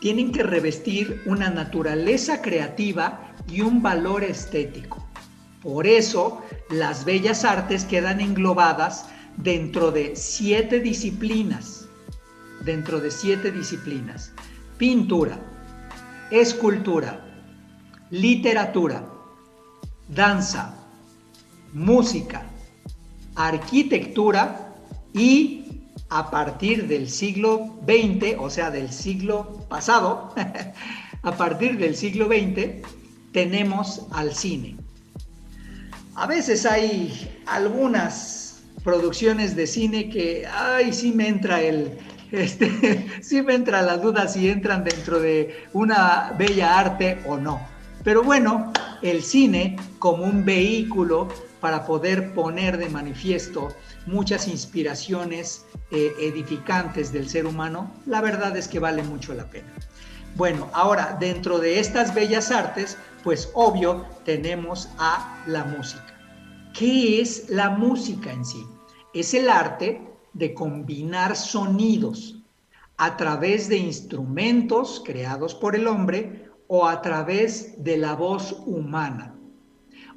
S3: tienen que revestir una naturaleza creativa y un valor estético. Por eso, las bellas artes quedan englobadas dentro de 7 disciplinas. Pintura, escultura, literatura, danza, música, arquitectura y a partir del siglo XX, o sea, del siglo pasado, a partir del siglo XX, tenemos al cine. A veces hay algunas producciones de cine que, sí me entra sí me entra la duda si entran dentro de una bella arte o no. Pero bueno, el cine como un vehículo para poder poner de manifiesto muchas inspiraciones edificantes del ser humano, la verdad es que vale mucho la pena. Bueno, ahora dentro de estas bellas artes, pues obvio tenemos a la música. ¿Qué es la música en sí? Es el arte de combinar sonidos a través de instrumentos creados por el hombre o a través de la voz humana,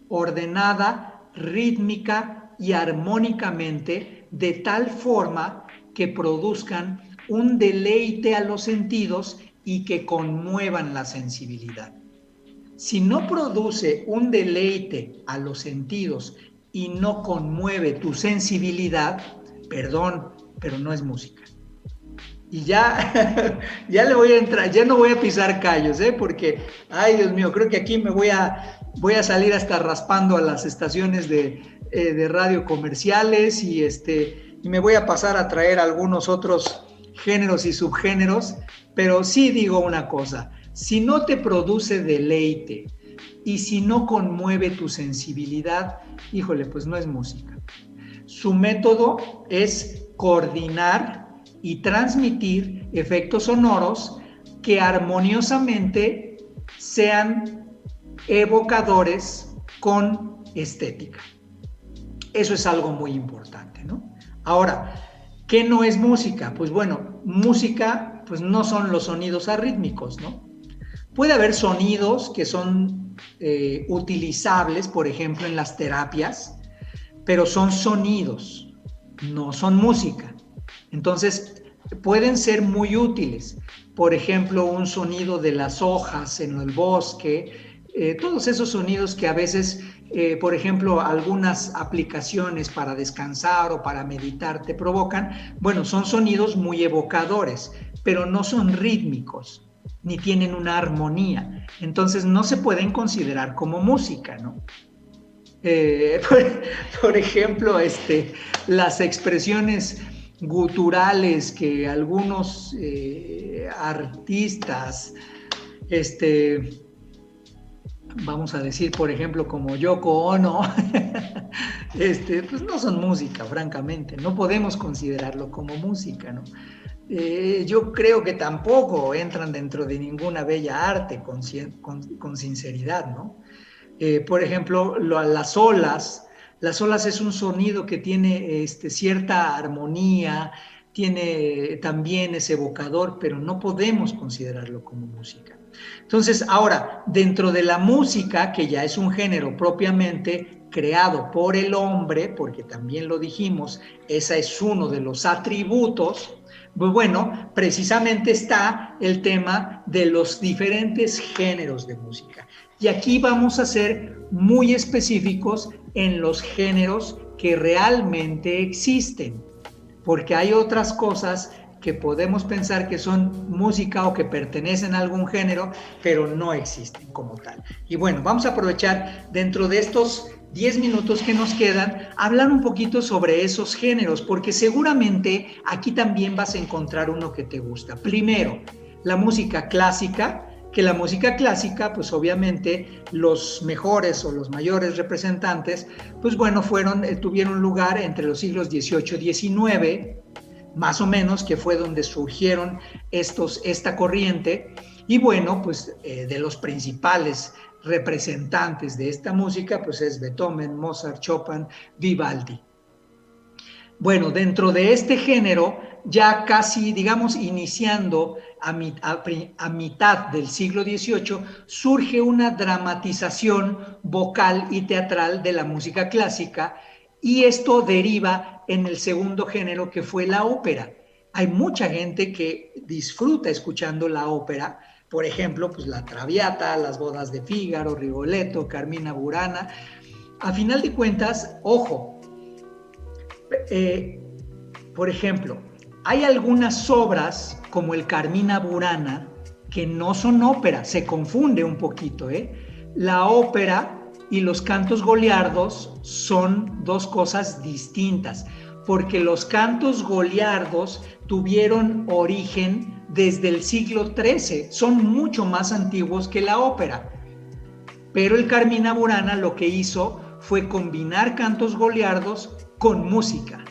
S3: ordenada, rítmica y armónicamente de tal forma que produzcan un deleite a los sentidos y que conmuevan la sensibilidad. Si no produce un deleite a los sentidos y no conmueve tu sensibilidad, perdón, pero no es música. Y ya le voy a entrar, ya no voy a pisar callos, porque, ay Dios mío, creo que aquí me voy a salir hasta raspando a las estaciones de radio comerciales y me voy a pasar a traer algunos otros géneros y subgéneros, pero sí digo una cosa, si no te produce deleite y si no conmueve tu sensibilidad, híjole, pues no es música. Su método es coordinar y transmitir efectos sonoros que armoniosamente sean evocadores con estética. Eso es algo muy importante, ¿no? Ahora, ¿qué no es música? Pues bueno, música pues no son los sonidos arrítmicos, ¿no? Puede haber sonidos que son utilizables, por ejemplo, en las terapias, pero son sonidos, no son música. Entonces, pueden ser muy útiles. Por ejemplo, un sonido de las hojas en el bosque, todos esos sonidos que a veces, por ejemplo, algunas aplicaciones para descansar o para meditar te provocan, bueno, son sonidos muy evocadores, pero no son rítmicos, ni tienen una armonía. Entonces, no se pueden considerar como música, ¿no? Por ejemplo, las expresiones guturales que algunos artistas, vamos a decir, por ejemplo, como Yoko Ono, pues no son música, francamente, no podemos considerarlo como música, ¿no? Yo creo que tampoco entran dentro de ninguna bella arte con sinceridad, ¿no? Por ejemplo, las olas es un sonido que tiene cierta armonía, también es evocador, pero no podemos considerarlo como música. Entonces, ahora, dentro de la música, que ya es un género propiamente creado por el hombre, porque también lo dijimos, ese es uno de los atributos, Pues bueno, precisamente está el tema de los diferentes géneros de música. Y aquí vamos a ser muy específicos en los géneros que realmente existen, porque hay otras cosas que podemos pensar que son música o que pertenecen a algún género, pero no existen como tal. Y bueno, vamos a aprovechar dentro de estos 10 minutos que nos quedan, hablar un poquito sobre esos géneros, porque seguramente aquí también vas a encontrar uno que te gusta. Primero, la música clásica, que la música clásica, pues obviamente los mejores o los mayores representantes, pues bueno, tuvieron lugar entre los siglos XVIII y XIX, más o menos, que fue donde surgieron esta corriente. Y bueno, pues de los principales representantes de esta música, pues es Beethoven, Mozart, Chopin, Vivaldi. Bueno, dentro de este género, ya casi, digamos, iniciando a mitad del siglo XVIII, surge una dramatización vocal y teatral de la música clásica, y esto deriva en el segundo género, que fue la ópera. Hay mucha gente que disfruta escuchando la ópera, por ejemplo, pues la Traviata, las bodas de Fígaro, Rigoletto, Carmina Burana. A final de cuentas, ojo, por ejemplo, hay algunas obras como el Carmina Burana que no son ópera, se confunde un poquito, La ópera y los cantos goliardos son dos cosas distintas, porque los cantos goliardos tuvieron origen desde el siglo XIII, son mucho más antiguos que la ópera. Pero el Carmina Burana lo que hizo fue combinar cantos goliardos con música.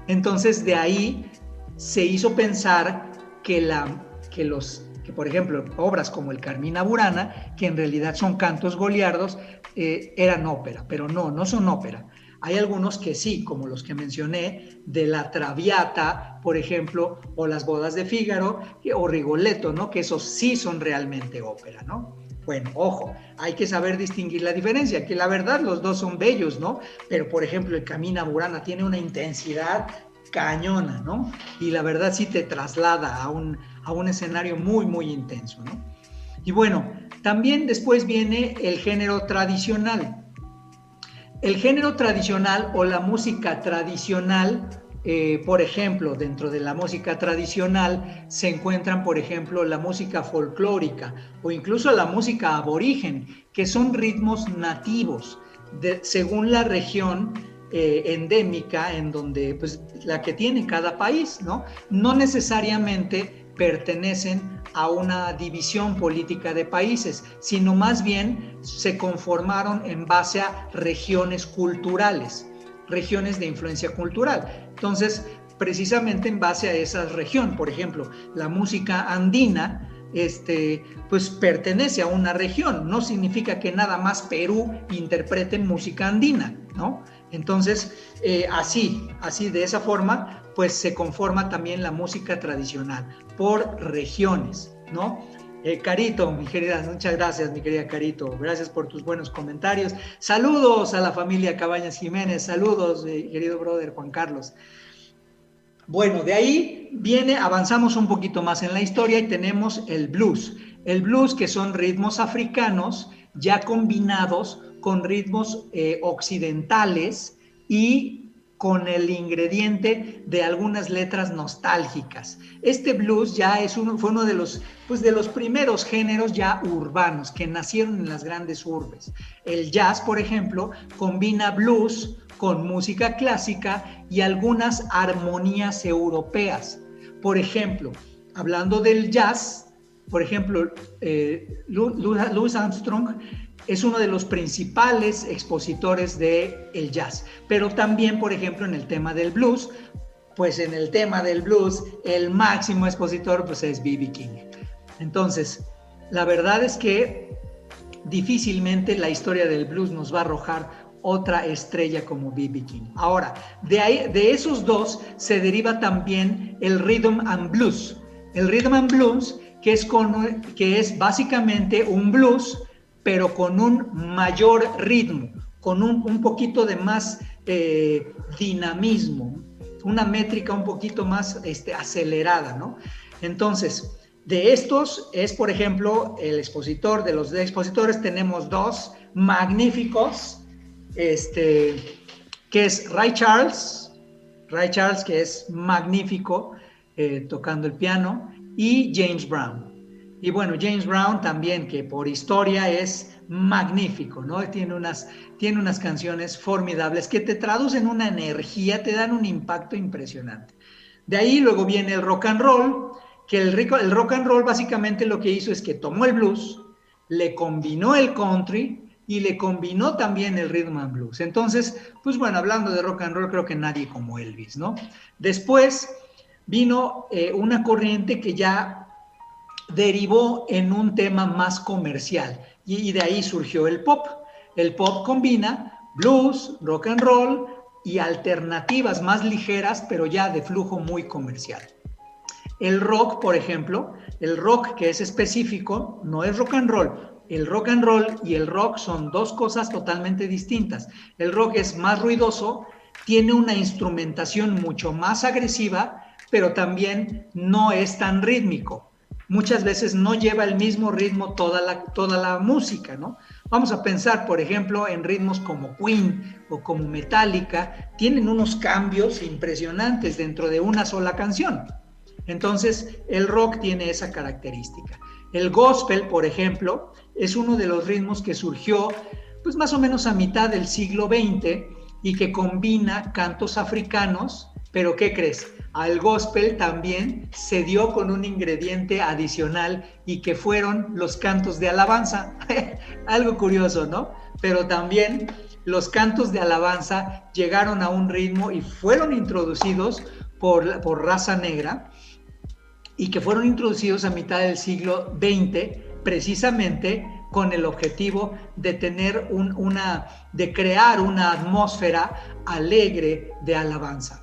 S3: Entonces de ahí se hizo pensar que por ejemplo, obras como el Carmina Burana, que en realidad son cantos goliardos, eran ópera, pero no son ópera. Hay algunos que sí, como los que mencioné, de la Traviata, por ejemplo, o las bodas de Fígaro, o Rigoletto, ¿no? Que esos sí son realmente ópera, ¿no? Bueno, ojo, hay que saber distinguir la diferencia, que la verdad los dos son bellos, ¿no? Pero, por ejemplo, el Carmina Burana tiene una intensidad cañona, ¿no? Y la verdad sí te traslada a un escenario muy, muy intenso, ¿no? Y bueno, también después viene el género tradicional. El género tradicional o la música tradicional, por ejemplo, dentro de la música tradicional se encuentran, por ejemplo, la música folclórica o incluso la música aborigen, que son ritmos nativos según la región endémica en donde, pues, la que tiene cada país, ¿no? No necesariamente pertenecen a una división política de países, sino más bien se conformaron en base a regiones culturales, regiones de influencia cultural. Entonces, precisamente en base a esa región, por ejemplo, la música andina, pues pertenece a una región, no significa que nada más Perú interprete música andina, ¿no? Entonces, así de esa forma, pues se conforma también la música tradicional por regiones, ¿no? Carito, mi querida, muchas gracias, mi querida Carito, gracias por tus buenos comentarios. Saludos a la familia Cabañas Jiménez, saludos, querido brother Juan Carlos. Bueno, de ahí avanzamos un poquito más en la historia y tenemos el blues. El blues, que son ritmos africanos ya combinados con ritmos occidentales y con el ingrediente de algunas letras nostálgicas. Este blues ya fue uno de los primeros géneros ya urbanos que nacieron en las grandes urbes. El jazz, por ejemplo, combina blues con música clásica y algunas armonías europeas. Por ejemplo, hablando del jazz, por ejemplo, Louis Armstrong es uno de los principales expositores del jazz, pero también, por ejemplo, en el tema del blues, pues en el tema del blues, el máximo expositor pues es B.B. King. Entonces, la verdad es que difícilmente la historia del blues nos va a arrojar otra estrella como B.B. King. Ahora, de esos dos se deriva también el rhythm and blues. El rhythm and blues, que es básicamente un blues, pero con un mayor ritmo, con un poquito de más dinamismo. una métrica un poquito más acelerada, ¿no? Entonces, de estos es, por ejemplo, el expositor. De los expositores tenemos dos magníficos, que es Ray Charles, que es magnífico tocando el piano, y James Brown. Y bueno, James Brown también, que por historia es magnífico, ¿no? Tiene unas canciones formidables que te traducen una energía, te dan un impacto impresionante. De ahí luego viene el rock and roll, que el rock and roll básicamente lo que hizo es que tomó el blues, le combinó el country y le combinó también el rhythm and blues. Entonces, pues bueno, hablando de rock and roll, creo que nadie como Elvis, ¿no? Después vino una corriente que ya derivó en un tema más comercial y de ahí surgió el pop. El pop combina blues, rock and roll y alternativas más ligeras, pero ya de flujo muy comercial. El rock, por ejemplo, el rock que es específico, no es rock and roll. El rock and roll y el rock son dos cosas totalmente distintas. El rock es más ruidoso, tiene una instrumentación mucho más agresiva, pero también no es tan rítmico. Muchas veces no lleva el mismo ritmo toda la música, ¿no? Vamos a pensar, por ejemplo, en ritmos como Queen o como Metallica, tienen unos cambios impresionantes dentro de una sola canción. Entonces, el rock tiene esa característica. El gospel, por ejemplo, es uno de los ritmos que surgió pues más o menos a mitad del siglo XX y que combina cantos africanos, pero ¿qué crees? Al gospel también se dio con un ingrediente adicional y que fueron los cantos de alabanza. Algo curioso, ¿no? Pero también los cantos de alabanza llegaron a un ritmo y fueron introducidos por raza negra y que fueron introducidos a mitad del siglo XX precisamente con el objetivo de tener de crear una atmósfera alegre de alabanza.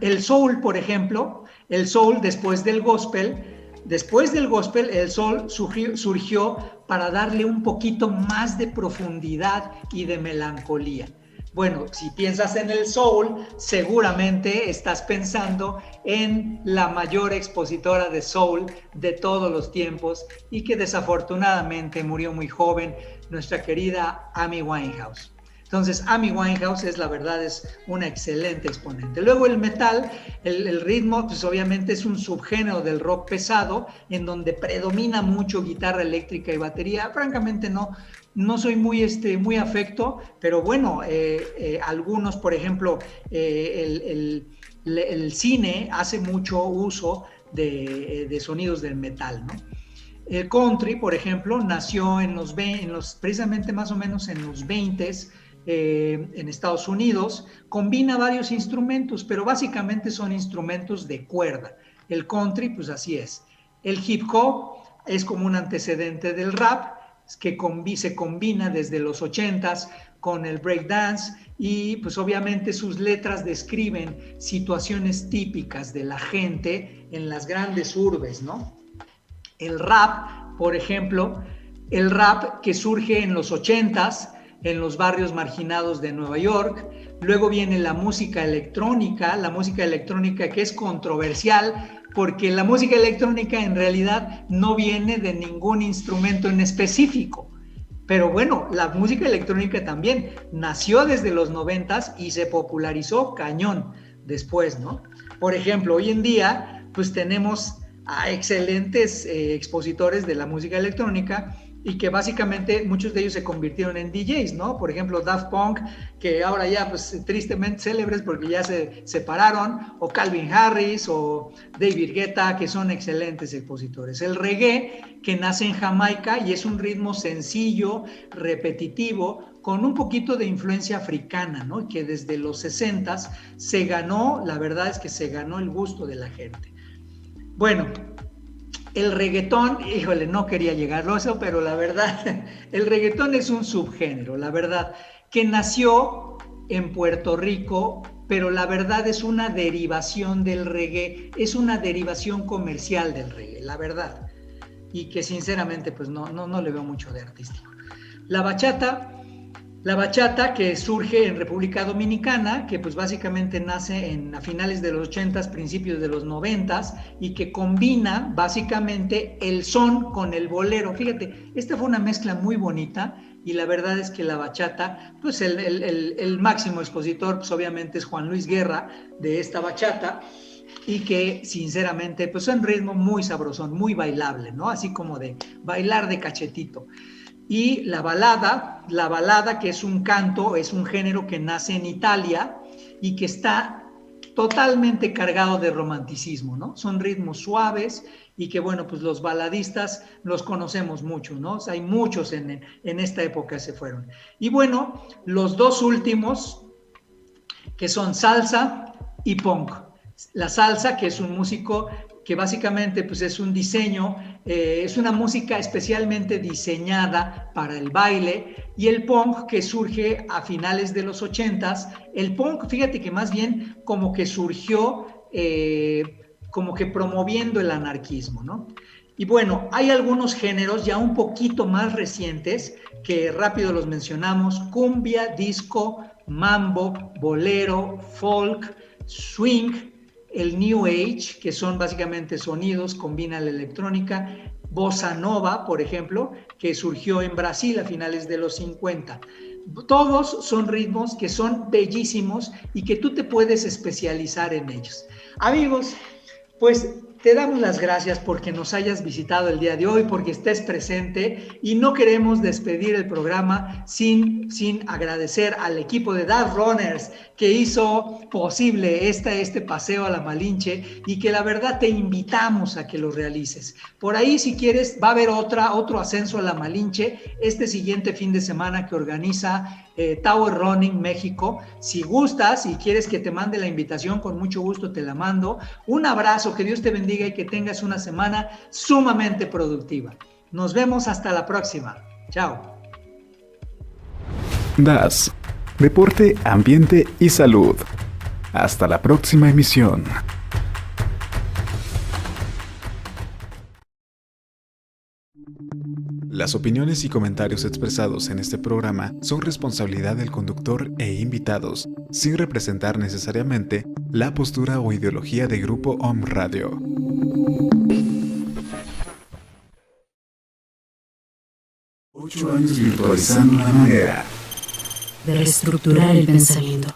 S3: El soul, por ejemplo, el soul después del gospel, el soul surgió para darle un poquito más de profundidad y de melancolía. Bueno, si piensas en el soul, seguramente estás pensando en la mayor expositora de soul de todos los tiempos y que desafortunadamente murió muy joven, nuestra querida Amy Winehouse. Entonces, Amy Winehouse es una excelente exponente. Luego el metal, el ritmo, pues obviamente es un subgénero del rock pesado, en donde predomina mucho guitarra eléctrica y batería. Francamente no soy muy afecto, pero bueno, algunos, por ejemplo, el cine hace mucho uso de sonidos del metal, ¿no? El country, por ejemplo, nació precisamente más o menos en los 20s, en Estados Unidos, combina varios instrumentos, pero básicamente son instrumentos de cuerda. El country, pues así es. El hip hop es como un antecedente del rap, que se combina desde los 80s con el breakdance y pues obviamente sus letras describen situaciones típicas de la gente en las grandes urbes, ¿no? El rap, por ejemplo, el rap que surge en los 80s, en los barrios marginados de Nueva York. Luego viene la música electrónica que es controversial porque la música electrónica en realidad no viene de ningún instrumento en específico. Pero bueno, la música electrónica también nació desde los 90s y se popularizó cañón después, ¿no? Por ejemplo, hoy en día pues tenemos a excelentes expositores de la música electrónica y que básicamente muchos de ellos se convirtieron en DJs, ¿no? Por ejemplo, Daft Punk, que ahora ya pues tristemente célebres porque ya se separaron, o Calvin Harris o David Guetta, que son excelentes expositores. El reggae, que nace en Jamaica y es un ritmo sencillo, repetitivo, con un poquito de influencia africana, ¿no? Que desde los 60s la verdad es que se ganó el gusto de la gente. Bueno, el reggaetón, híjole, no quería llegarlo a eso, pero la verdad, el reggaetón es un subgénero, la verdad, que nació en Puerto Rico, pero la verdad es una derivación del reggae, es una derivación comercial del reggae, la verdad, y que sinceramente pues no le veo mucho de artístico. La bachata La bachata, que surge en República Dominicana, que pues básicamente nace a finales de los 80s, principios de los 90s, y que combina básicamente el son con el bolero. Fíjate, esta fue una mezcla muy bonita, y la verdad es que la bachata, pues el máximo expositor, pues obviamente es Juan Luis Guerra de esta bachata, y que sinceramente pues es un ritmo muy sabrosón, muy bailable, ¿no? Así como de bailar de cachetito. Y la balada que es un canto, es un género que nace en Italia y que está totalmente cargado de romanticismo, ¿no? Son ritmos suaves y que, bueno, pues los baladistas los conocemos mucho, ¿no? O sea, hay muchos en esta época se fueron. Y bueno, los dos últimos, que son salsa y punk. La salsa, que es un músico que básicamente pues es un diseño, es una música especialmente diseñada para el baile, y el punk, que surge a finales de los 80s. El punk, fíjate que más bien como que surgió como que promoviendo el anarquismo, ¿no? Y bueno, hay algunos géneros ya un poquito más recientes que rápido los mencionamos: cumbia, disco, mambo, bolero, folk, swing, el New Age, que son básicamente sonidos, combina la electrónica, bossa nova, por ejemplo, que surgió en Brasil a finales de los 50. Todos son ritmos que son bellísimos y que tú te puedes especializar en ellos. Amigos, pues te damos las gracias porque nos hayas visitado el día de hoy, porque estés presente, y no queremos despedir el programa sin agradecer al equipo de Dark Runners que hizo posible este paseo a la Malinche, y que la verdad te invitamos a que lo realices. Por ahí, si quieres, va a haber otro ascenso a la Malinche este siguiente fin de semana que organiza Tower Running México. Si gustas y quieres que te mande la invitación, con mucho gusto te la mando. Un abrazo, que Dios te bendiga y que tengas una semana sumamente productiva. Nos vemos hasta la próxima. Chao.
S1: DAS, Deporte, Ambiente y Salud. Hasta la próxima emisión. Las opiniones y comentarios expresados en este programa son responsabilidad del conductor e invitados, sin representar necesariamente la postura o ideología de Grupo Om Radio. 8 años virtualizando la manera
S2: de reestructurar el pensamiento.